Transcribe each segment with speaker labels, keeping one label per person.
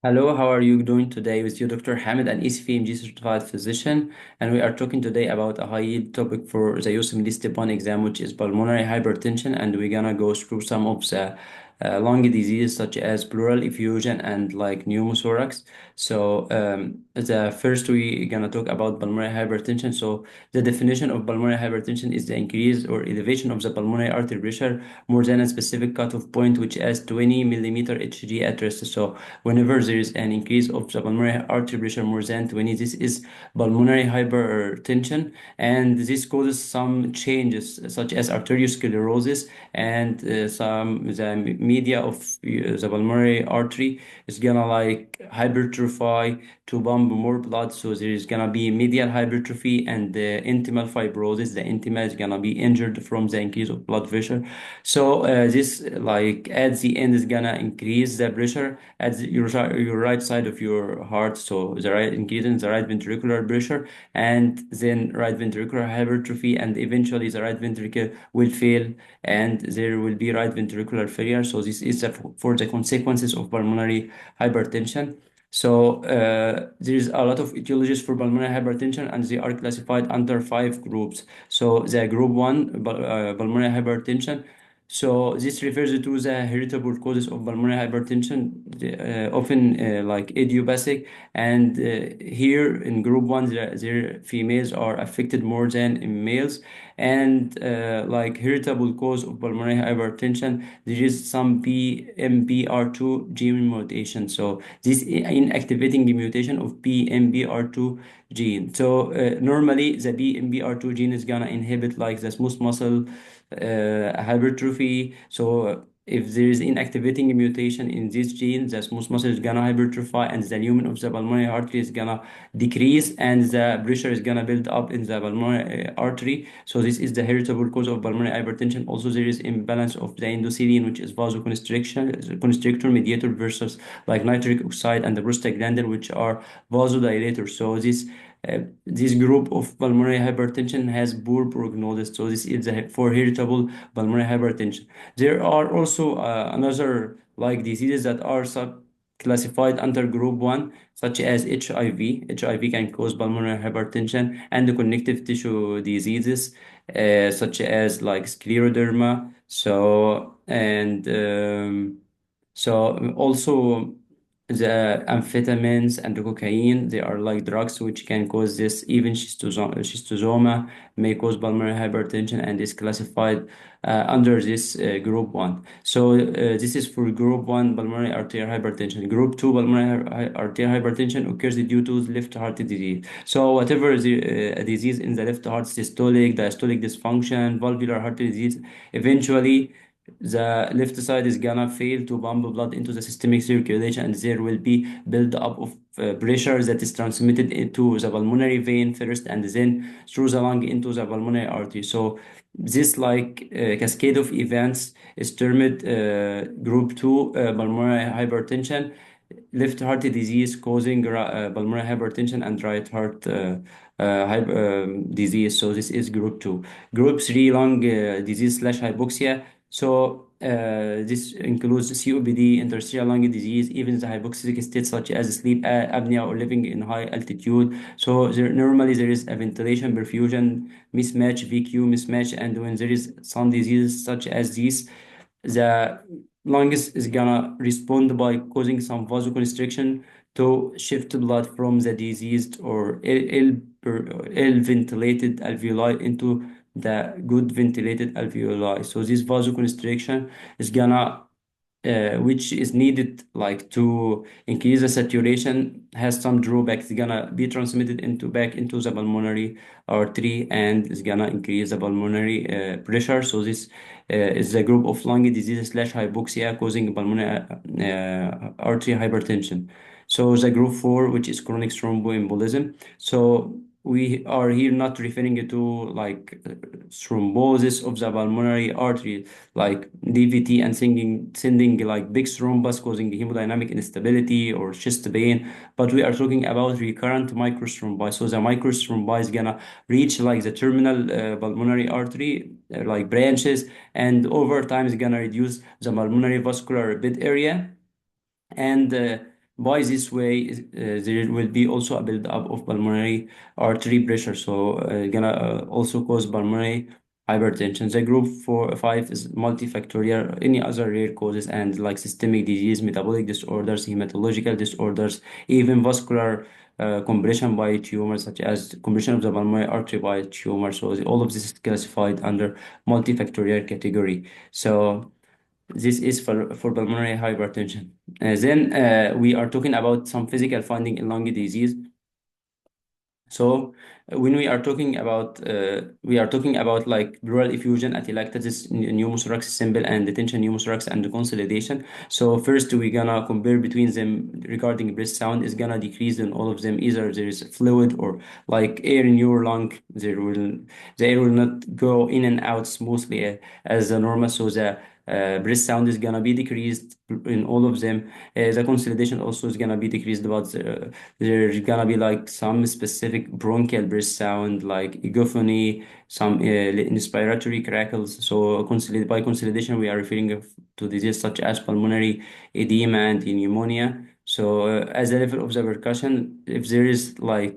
Speaker 1: Hello, how are you doing today? With you, Dr. Hamid, an ECVMG certified physician, and we are talking today about a high-yield topic for the USMLE Step 1 exam, which is pulmonary hypertension, and we're gonna go through some of the lung diseases such as pleural effusion and like pneumothorax. The first we're gonna talk about pulmonary hypertension. So, the definition of pulmonary hypertension is the increase or elevation of the pulmonary artery pressure more than a specific cutoff point, which is 20 millimeter Hg at rest. So whenever there is an increase of the pulmonary artery pressure more than 20, this is pulmonary hypertension, and this causes some changes such as arteriosclerosis and some the media of the pulmonary artery is gonna like hypertrophy to pump more blood. So there is gonna be medial hypertrophy and the intimal fibrosis. The intima is gonna be injured from the increase of blood pressure. So this like at the end is gonna increase the pressure at your right side of your heart. So the right increasing the right ventricular pressure, and then right ventricular hypertrophy, and eventually the right ventricle will fail, and there will be right ventricular failure. So this is for the consequences of pulmonary hypertension. So there is a lot of etiologies for pulmonary hypertension, and they are classified under five groups. So the group one, pulmonary hypertension. So this refers to the heritable causes of pulmonary hypertension, often like idiopathic. And here in group one, their females are affected more than in males. And like heritable cause of pulmonary hypertension, there is some PMPR2 gene mutation. So this inactivating mutation of PMPR2 gene. So normally the PMPR2 gene is gonna inhibit like the smooth muscle hypertrophy. So if there is inactivating mutation in this gene, the smooth muscle is gonna hypertrophy, and the lumen of the pulmonary artery is gonna decrease, and the pressure is gonna build up in the pulmonary artery. So this is the heritable cause of pulmonary hypertension. Also, there is imbalance of the endothelin, which is constrictor mediator versus like nitric oxide and the prostaglandin, which are vasodilators. So this group of pulmonary hypertension has poor prognosis. So this is for heritable pulmonary hypertension. There are also another like diseases that are classified under group 1, such as HIV. HIV can cause pulmonary hypertension, and the connective tissue diseases such as like scleroderma. So also the amphetamines and the cocaine, they are like drugs which can cause this. Even schistosoma may cause pulmonary hypertension and is classified under this group 1. So this is for group 1 pulmonary arterial hypertension. Group 2 pulmonary arterial hypertension occurs due to left heart disease. So whatever the disease in the left heart, systolic, diastolic dysfunction, valvular heart disease, eventually the left side is gonna fail to pump blood into the systemic circulation, and there will be build up of pressure that is transmitted into the pulmonary vein first, and then through the lung into the pulmonary artery. So this like cascade of events is termed group 2 pulmonary hypertension, left heart disease causing pulmonary hypertension, and right heart disease. So this is group 2. Group 3 lung disease slash hypoxia. So this includes COPD, interstitial lung disease, even the hypoxic states such as sleep apnea or living in high altitude. So normally there is a ventilation perfusion mismatch, VQ mismatch, and when there is some diseases such as this, the lungs is gonna respond by causing some vasoconstriction to shift blood from the diseased or ill ventilated alveoli into the good ventilated alveoli. So this vasoconstriction is gonna which is needed like to increase the saturation, has some drawbacks. It's gonna be transmitted into back into the pulmonary artery, and it's gonna increase the pulmonary pressure. So this is the group of lung disease slash hypoxia causing pulmonary artery hypertension. So the group 4, which is chronic thromboembolism. So we are here not referring to like thrombosis of the pulmonary artery, like DVT, and sending like big thrombus causing hemodynamic instability or chest pain, but we are talking about recurrent microthrombi. So the microthrombi is gonna reach like the terminal pulmonary artery like branches, and over time is gonna reduce the pulmonary vascular bed area, and By this way, there will be also a build-up of pulmonary artery pressure, so gonna also cause pulmonary hypertension. The group 4, 5 is multifactorial, any other rare causes, and like systemic disease, metabolic disorders, hematological disorders, even vascular compression by tumor, such as compression of the pulmonary artery by tumor. So all of this is classified under multifactorial category. So this is for pulmonary hypertension. Then we are talking about some physical finding in lung disease. So when we are talking about like pleural effusion, atelectasis, pneumothorax simple, and detention pneumothorax and consolidation. So first we're gonna compare between them regarding breath sound is gonna decrease in all of them. Either there is fluid or like air in your lung. The air will not go in and out smoothly as the normal. So the breath sound is gonna be decreased in all of them. The consolidation also is gonna be decreased, but there's gonna be like some specific bronchial breath sound like egophony, some inspiratory crackles. So by consolidation, we are referring to disease such as pulmonary edema and pneumonia. So as a level of the percussion, if there is like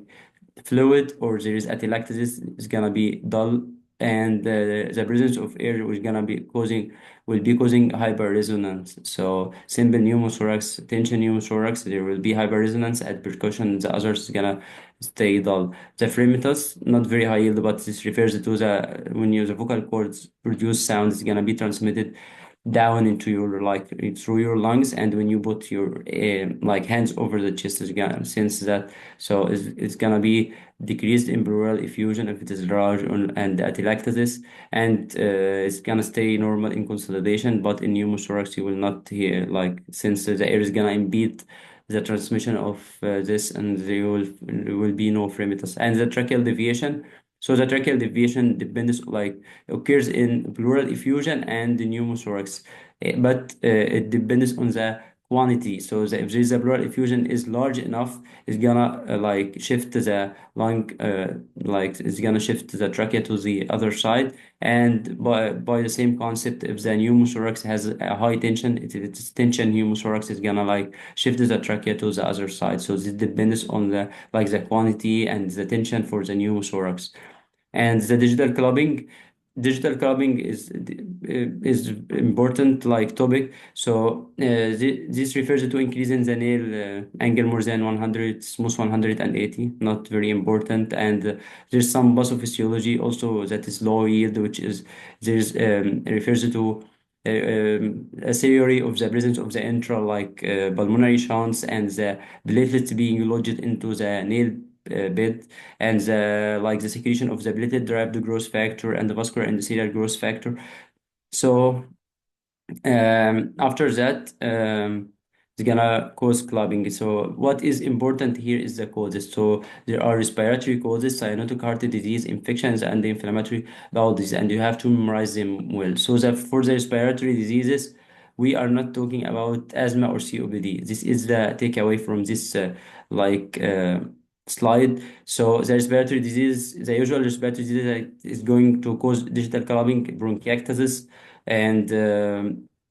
Speaker 1: fluid or there is atelectasis, it's gonna be dull, and the presence of air will be causing hyperresonance. So simple pneumothorax, tension pneumothorax, there will be hyperresonance at percussion. The others is gonna stay dull. The fremitus, not very high yield, but this refers to the vocal cords produce sound is gonna be transmitted down into your like through your lungs, and when you put your like hands over the chest is gonna sense that. So it's gonna be decreased in pleural effusion if it is large and atelectasis, and it's gonna stay normal in consolidation, but in pneumothorax you will not hear like, since the air is gonna impede the transmission of this, and there will be no fremitus. And the tracheal deviation, so the tracheal deviation depends like occurs in pleural effusion and the pneumothorax, but it depends on the quantity. So if there is a pleural effusion is large enough, it's gonna like shift the lung, like it's gonna shift the trachea to the other side. And by the same concept, if the pneumothorax has a high tension, if it's tension pneumothorax is gonna like shift the trachea to the other side. So this depends on the quantity and the tension for the pneumothorax. And the digital clubbing is important like topic. So this refers to increase in the nail angle more than 100, smooth 180, not very important. And there's some pathophysiology also that is low yield, which is there's refers to a theory of the presence of the intra like pulmonary shunts and the platelets being lodged into the nail bed, and the secretion of the platelet derived growth factor and the vascular endothelial growth factor. So after that, it's gonna cause clubbing. So what is important here is the causes. So there are respiratory causes, cyanotic heart disease, infections, and the inflammatory bowel disease, and you have to memorize them well. So that for the respiratory diseases, we are not talking about asthma or COPD. This is the takeaway from this like slide. So the respiratory disease, the usual respiratory disease is going to cause digital clubbing, bronchiectasis, and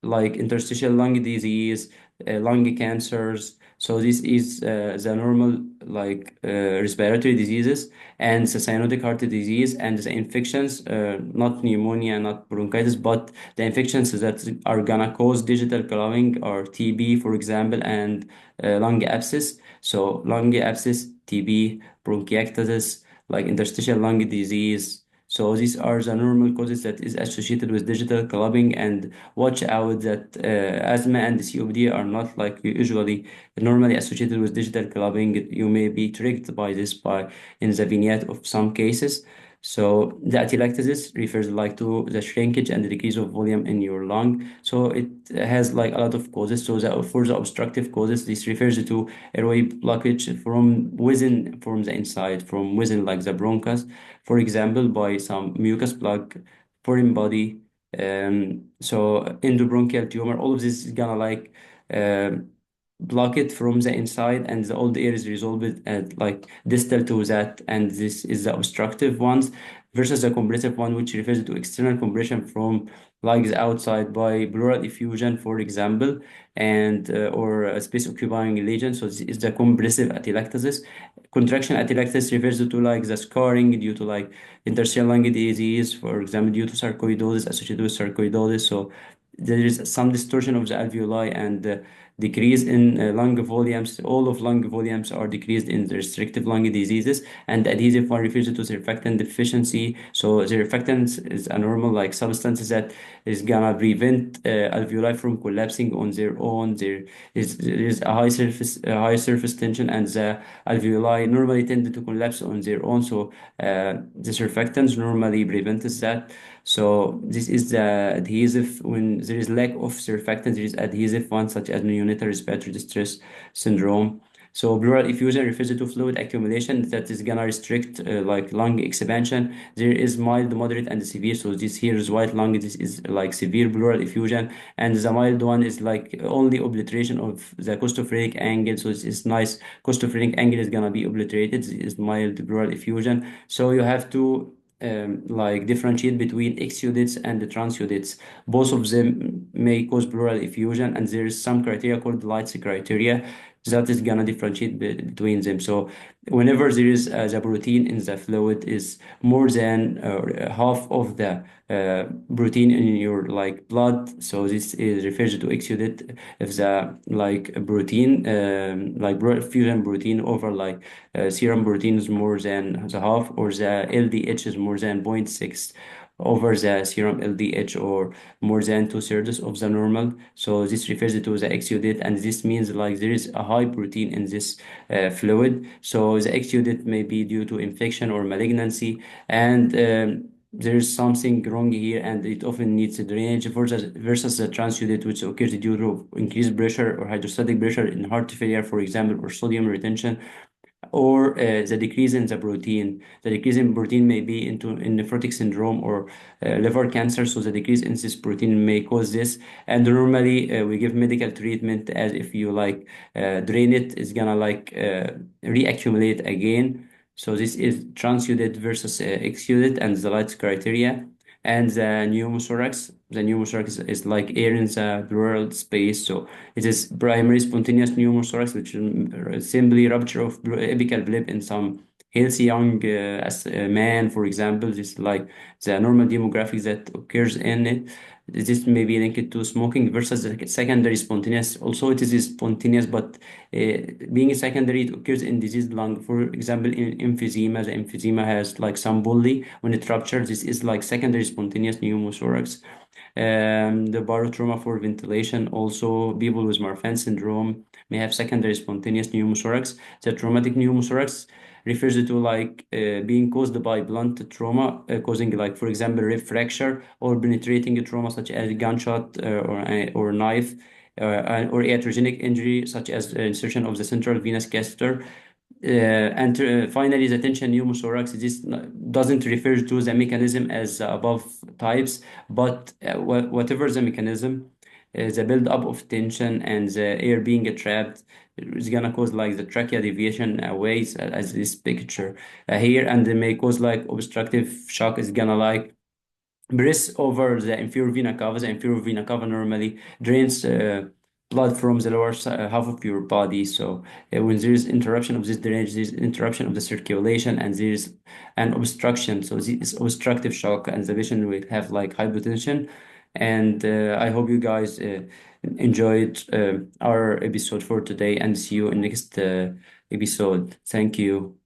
Speaker 1: like interstitial lung disease, lung cancers. So this is the normal like respiratory diseases, and the cyanotic heart disease and the infections, not pneumonia, not bronchitis, but the infections that are gonna cause digital clubbing are TB, for example, and lung abscess. So lung abscess, TB, bronchiectasis, like interstitial lung disease. So these are the normal causes that is associated with digital clubbing, and watch out that asthma and COPD are not like usually normally associated with digital clubbing. You may be tricked by this by in the vignette of some cases. So the atelectasis refers like to the shrinkage and the decrease of volume in your lung. So it has like a lot of causes. So for the obstructive causes, this refers to airway blockage from the inside, from within like the bronchus, for example, by some mucus plug, foreign body, so endobronchial tumor. All of this is gonna like um block it from the inside, and the old air is resolved at like distal to that, and this is the obstructive ones versus the compressive one, which refers to external compression from like the outside by pleural effusion, for example, and or a space occupying lesion. So this is the compressive atelectasis. Contraction atelectasis refers to like the scarring due to like interstitial lung disease, for example, due to sarcoidosis, associated with sarcoidosis. So there is some distortion of the alveoli and decrease in lung volumes. All of lung volumes are decreased in the restrictive lung diseases, and the adhesive one refers to surfactant deficiency. So surfactants is a normal like substance that is gonna prevent alveoli from collapsing on their own. There is a high surface tension, and the alveoli normally tend to collapse on their own. So the surfactants normally prevents that. So this is the adhesive. When there is lack of surfactant, there is adhesive one such as neonatal respiratory distress syndrome. So pleural effusion refers to fluid accumulation that is gonna restrict like lung expansion. There is mild, moderate, and severe. So this here is white lung. This is like severe pleural effusion, and the mild one is like only obliteration of the costophrenic angle. So this is nice. Costophrenic angle is gonna be obliterated. This is mild pleural effusion. So you have to like differentiate between exudates and the transudates. Both of them may cause pleural effusion, and there is some criteria called Light's criteria that is gonna differentiate between them. So whenever there is the protein in the fluid is more than half of the protein in your like blood, so this is refers to exudate. If the like protein like fusion protein over like serum protein is more than the half, or the LDH is more than 0.6 over the serum LDH, or more than two-thirds of the normal. So this refers to the exudate, and this means like there is a high protein in this fluid. So the exudate may be due to infection or malignancy, and there is something wrong here, and it often needs drainage versus the transudate, which occurs due to increased pressure or hydrostatic pressure in heart failure, for example, or sodium retention, or the decrease in the protein. The decrease in protein may be in nephrotic syndrome or liver cancer. So the decrease in this protein may cause this. And normally we give medical treatment, as if you like drain it, it's gonna like reaccumulate again. So this is transudate versus exudate and the light criteria. And the pneumothorax is like air in the pleural space. So it is primary spontaneous pneumothorax, which is simply rupture of apical blip in some healthy young as a man, for example. This is like the normal demographics that occurs in it. This may be linked to smoking versus the secondary spontaneous. Also, it is spontaneous, but being secondary, it occurs in diseased lung. For example, in emphysema, the emphysema has like some bully when it ruptures. This is like secondary spontaneous pneumothorax. The barotrauma for ventilation. Also, people with Marfan syndrome may have secondary spontaneous pneumothorax. The traumatic pneumothorax refers to like being caused by blunt trauma, causing like, for example, rib fracture, or penetrating trauma such as gunshot or knife, or iatrogenic injury such as insertion of the central venous catheter. And finally, the tension pneumothorax. This doesn't refer to the mechanism as above types, but whatever the mechanism, the build-up of tension and the air being trapped is gonna cause like the trachea deviation away, as this picture here, and they may cause like obstructive shock. Is gonna like press over the inferior vena cava. The inferior vena cava normally drains blood from the lower half of your body. So when there is interruption of this drainage, there is interruption of the circulation, and there is an obstruction. So this is obstructive shock, and the patient will have like hypotension. And I hope you guys enjoyed our episode for today, and see you in next episode. Thank you.